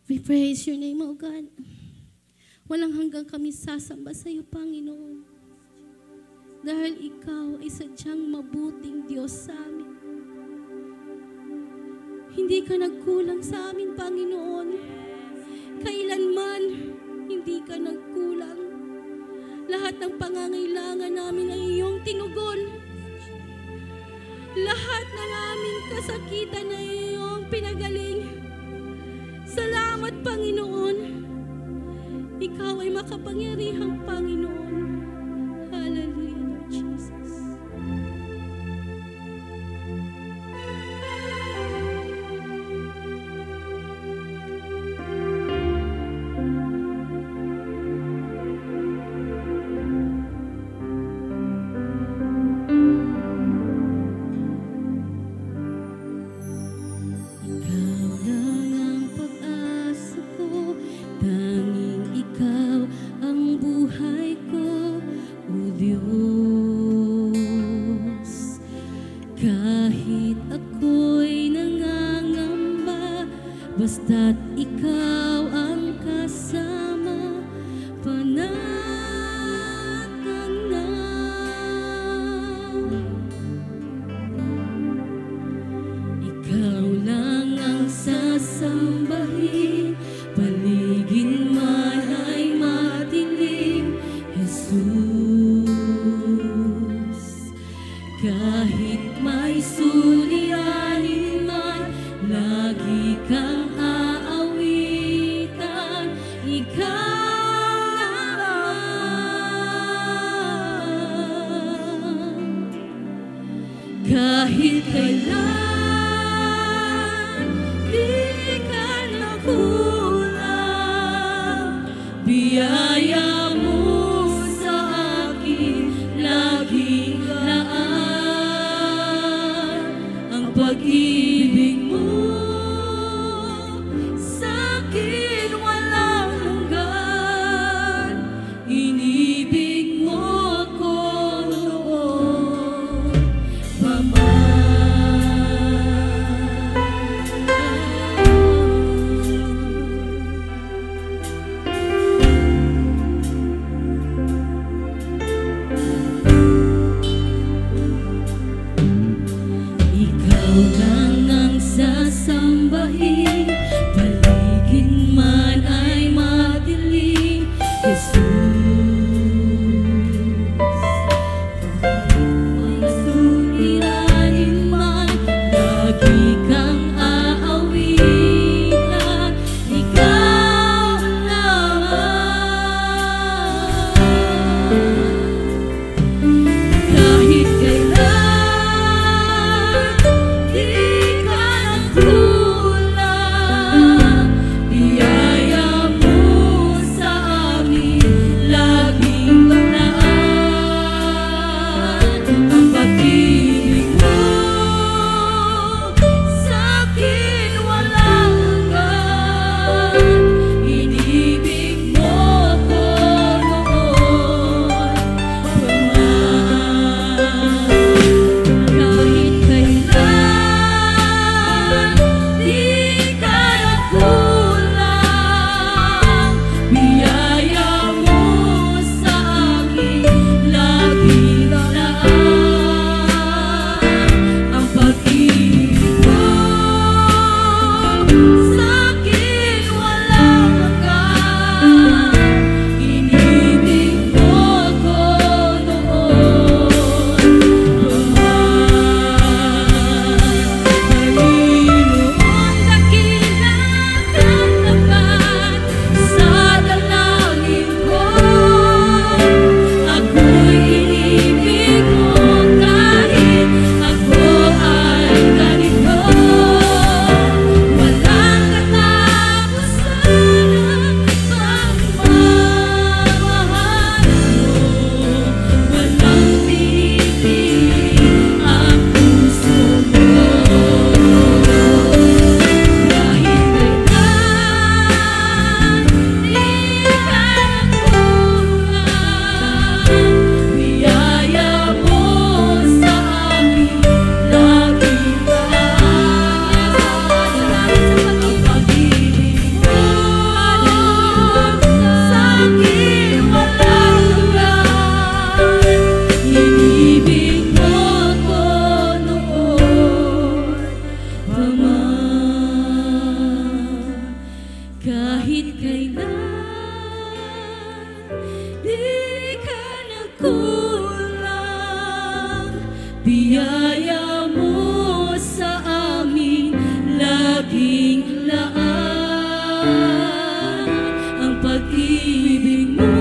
We praise your name, O God. Walang hanggang kami sasamba sa iyo, Panginoon. Dahil ikaw ay sadyang mabuting Diyos sa amin. Hindi ka nagkulang sa amin, Panginoon. Kailanman, hindi ka nagkulang. Lahat ng pangangailangan namin ay iyong tinugon. Lahat ng aming kasakitan ay iyong pinagaling. Salamat, Panginoon. Ikaw ay makapangyarihang Panginoon. Hallelujah, Lord Jesus. Basta't ikaw ang kasama, panatag na. Ikaw lang ang sasambahin, paligid man ay madilim, Jesus. Kahit may suliranin man, lagi kang aawitan, ikaw naman. Kahit kailan di ka nakulang, biyaya mo sa akin laging laan. Ang pag-ibig mo sa'kin walang hanggan, inibig mo ko noon pa Ikaw lang ang sasambahin, paligid man Kahit kailan di ka nagkulang, biyaya mo sa amin laging laan. Ang pag-ibig mo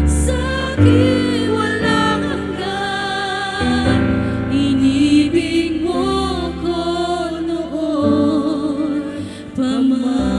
sa akin walang hanggan. Inibig mo ko noon pa man.